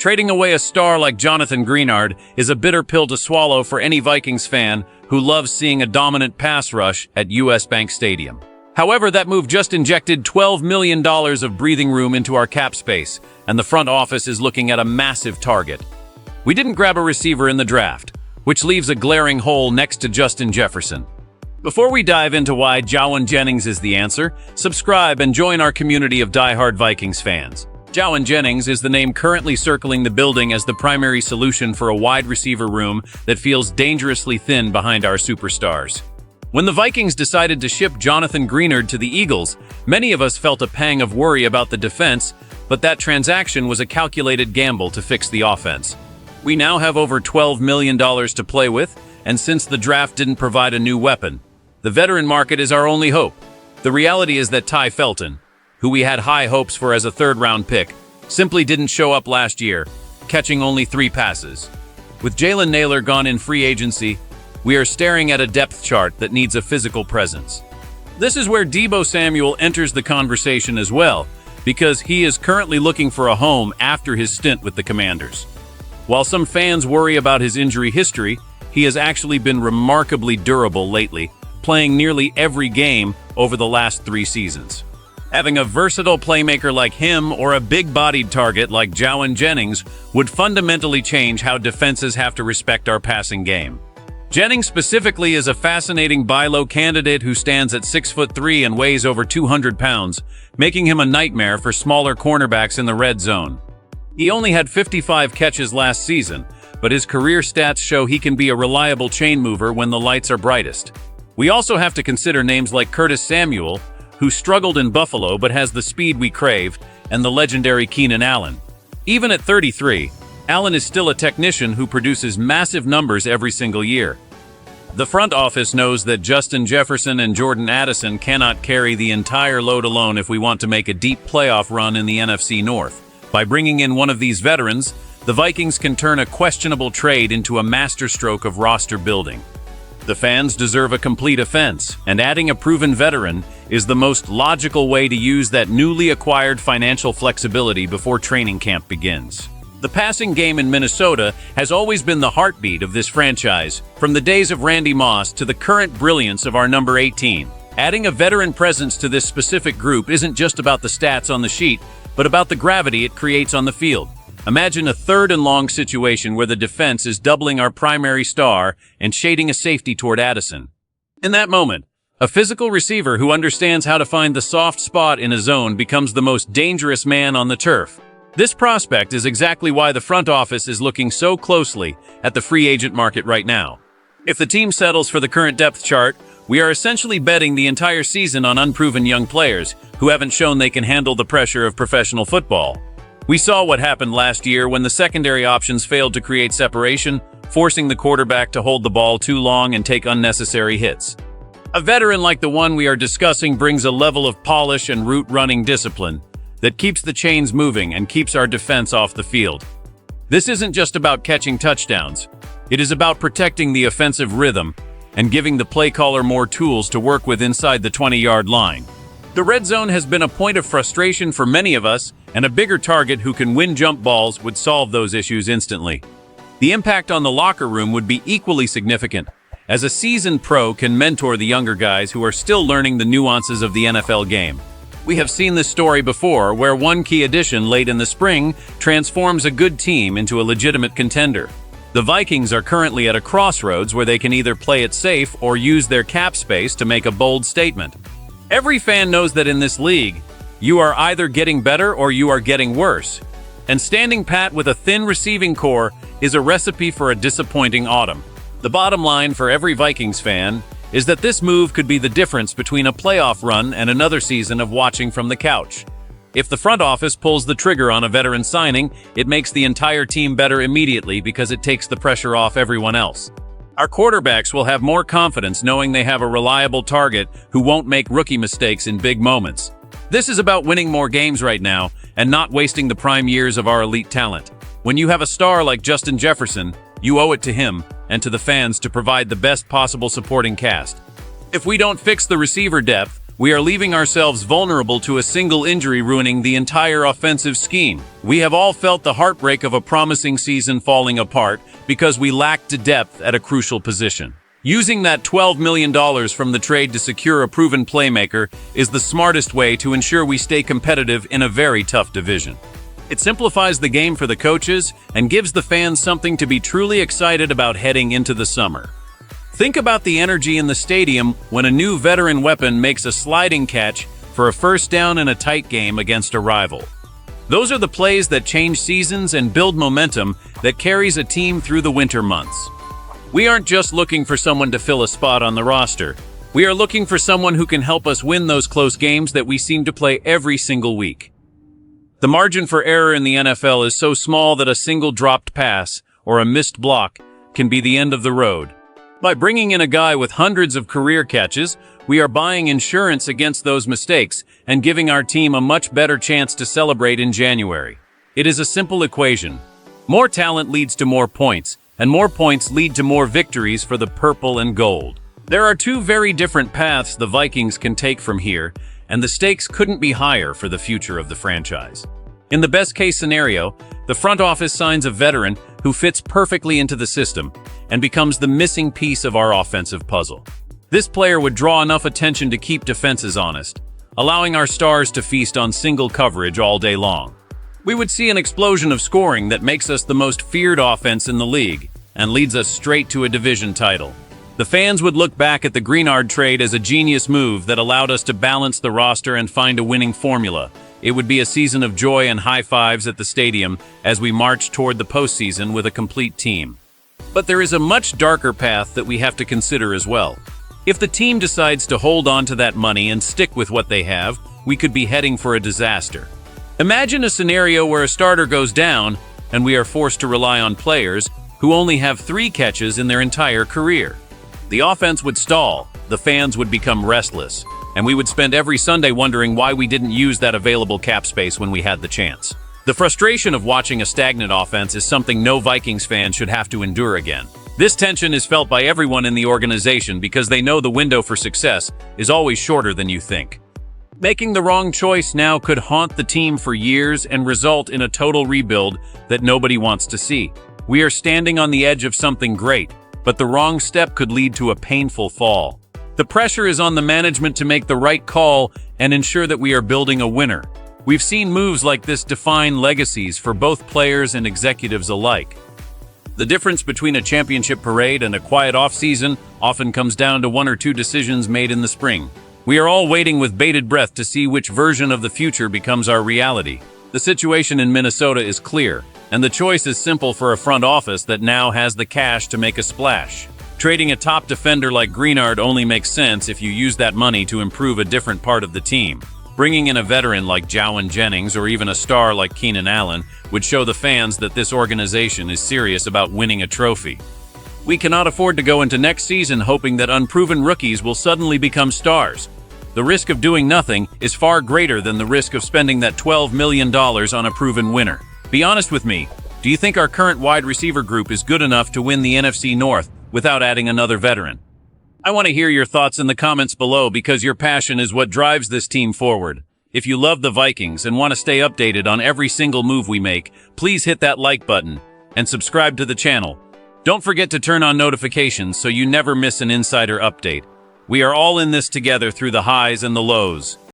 Trading away a star like Jonathan Greenard is a bitter pill to swallow for any Vikings fan who loves seeing a dominant pass rush at US Bank Stadium. However, that move just injected $12 million of breathing room into our cap space, and the front office is looking at a massive target. We didn't grab a receiver in the draft, which leaves a glaring hole next to Justin Jefferson. Before we dive into why Jauan Jennings is the answer, subscribe and join our community of diehard Vikings fans. Jauan Jennings is the name currently circling the building as the primary solution for a wide receiver room that feels dangerously thin behind our superstars. When the Vikings decided to ship Jonathan Greenard to the Eagles, many of us felt a pang of worry about the defense, but that transaction was a calculated gamble to fix the offense. We now have over $12 million to play with, and since the draft didn't provide a new weapon, the veteran market is our only hope. The reality is that Ty Felton, who we had high hopes for as a third-round pick, simply didn't show up last year, catching only 3 passes. With Jalen Nailor gone in free agency, we are staring at a depth chart that needs a physical presence. This is where Deebo Samuel enters the conversation as well, because he is currently looking for a home after his stint with the Commanders. While some fans worry about his injury history, he has actually been remarkably durable lately, playing nearly every game over the last 3 seasons. Having a versatile playmaker like him or a big-bodied target like Jauan Jennings would fundamentally change how defenses have to respect our passing game. Jennings specifically is a fascinating buy low candidate who stands at 6'3" and weighs over 200 pounds, making him a nightmare for smaller cornerbacks in the red zone. He only had 55 catches last season, but his career stats show he can be a reliable chain mover when the lights are brightest. We also have to consider names like Curtis Samuel, who struggled in Buffalo but has the speed we crave, and the legendary Keenan Allen. Even at 33, Allen is still a technician who produces massive numbers every single year. The front office knows that Justin Jefferson and Jordan Addison cannot carry the entire load alone if we want to make a deep playoff run in the NFC North. By bringing in one of these veterans, the Vikings can turn a questionable trade into a masterstroke of roster building. The fans deserve a complete offense, and adding a proven veteran is the most logical way to use that newly acquired financial flexibility before training camp begins. The passing game in Minnesota has always been the heartbeat of this franchise, from the days of Randy Moss to the current brilliance of our number 18. Adding a veteran presence to this specific group isn't just about the stats on the sheet, but about the gravity it creates on the field. Imagine a 3rd and long situation where the defense is doubling our primary star and shading a safety toward Addison. In that moment, a physical receiver who understands how to find the soft spot in a zone becomes the most dangerous man on the turf. This prospect is exactly why the front office is looking so closely at the free agent market right now. If the team settles for the current depth chart, we are essentially betting the entire season on unproven young players who haven't shown they can handle the pressure of professional football. We saw what happened last year when the secondary options failed to create separation, forcing the quarterback to hold the ball too long and take unnecessary hits. A veteran like the one we are discussing brings a level of polish and route-running discipline that keeps the chains moving and keeps our defense off the field. This isn't just about catching touchdowns. It is about protecting the offensive rhythm and giving the play caller more tools to work with inside the 20-yard line. The red zone has been a point of frustration for many of us, and a bigger target who can win jump balls would solve those issues instantly. The impact on the locker room would be equally significant, as a seasoned pro can mentor the younger guys who are still learning the nuances of the NFL game. We have seen this story before, where one key addition late in the spring transforms a good team into a legitimate contender. The Vikings are currently at a crossroads where they can either play it safe or use their cap space to make a bold statement. Every fan knows that in this league, you are either getting better or you are getting worse. And standing pat with a thin receiving core is a recipe for a disappointing autumn. The bottom line for every Vikings fan is that this move could be the difference between a playoff run and another season of watching from the couch. If the front office pulls the trigger on a veteran signing, it makes the entire team better immediately because it takes the pressure off everyone else. Our quarterbacks will have more confidence knowing they have a reliable target who won't make rookie mistakes in big moments. This is about winning more games right now and not wasting the prime years of our elite talent. When you have a star like Justin Jefferson, you owe it to him and to the fans to provide the best possible supporting cast. If we don't fix the receiver depth, we are leaving ourselves vulnerable to a single injury ruining the entire offensive scheme. We have all felt the heartbreak of a promising season falling apart because we lacked depth at a crucial position. Using that $12 million from the trade to secure a proven playmaker is the smartest way to ensure we stay competitive in a very tough division. It simplifies the game for the coaches and gives the fans something to be truly excited about heading into the summer. Think about the energy in the stadium when a new veteran weapon makes a sliding catch for a first down in a tight game against a rival. Those are the plays that change seasons and build momentum that carries a team through the winter months. We aren't just looking for someone to fill a spot on the roster. We are looking for someone who can help us win those close games that we seem to play every single week. The margin for error in the NFL is so small that a single dropped pass or a missed block can be the end of the road. By bringing in a guy with hundreds of career catches, we are buying insurance against those mistakes and giving our team a much better chance to celebrate in January. It is a simple equation. More talent leads to more points, and more points lead to more victories for the purple and gold. There are two very different paths the Vikings can take from here, and the stakes couldn't be higher for the future of the franchise. In the best-case scenario, the front office signs a veteran who fits perfectly into the system and becomes the missing piece of our offensive puzzle. This player would draw enough attention to keep defenses honest, allowing our stars to feast on single coverage all day long. We would see an explosion of scoring that makes us the most feared offense in the league and leads us straight to a division title. The fans would look back at the Greenard trade as a genius move that allowed us to balance the roster and find a winning formula. It would be a season of joy and high fives at the stadium as we march toward the postseason with a complete team. But there is a much darker path that we have to consider as well. If the team decides to hold on to that money and stick with what they have, we could be heading for a disaster. Imagine a scenario where a starter goes down and we are forced to rely on players who only have 3 catches in their entire career. The offense would stall, the fans would become restless, and we would spend every Sunday wondering why we didn't use that available cap space when we had the chance. The frustration of watching a stagnant offense is something no Vikings fan should have to endure again. This tension is felt by everyone in the organization because they know the window for success is always shorter than you think. Making the wrong choice now could haunt the team for years and result in a total rebuild that nobody wants to see. We are standing on the edge of something great, but the wrong step could lead to a painful fall. The pressure is on the management to make the right call and ensure that we are building a winner. We've seen moves like this define legacies for both players and executives alike. The difference between a championship parade and a quiet offseason often comes down to 1 or 2 decisions made in the spring. We are all waiting with bated breath to see which version of the future becomes our reality. The situation in Minnesota is clear, and the choice is simple for a front office that now has the cash to make a splash. Trading a top defender like Greenard only makes sense if you use that money to improve a different part of the team. Bringing in a veteran like Jowan Jennings or even a star like Keenan Allen would show the fans that this organization is serious about winning a trophy. We cannot afford to go into next season hoping that unproven rookies will suddenly become stars. The risk of doing nothing is far greater than the risk of spending that $12 million on a proven winner. Be honest with me, do you think our current wide receiver group is good enough to win the NFC North without adding another veteran? I want to hear your thoughts in the comments below because your passion is what drives this team forward. If you love the Vikings and want to stay updated on every single move we make, please hit that like button and subscribe to the channel. Don't forget to turn on notifications so you never miss an insider update. We are all in this together through the highs and the lows.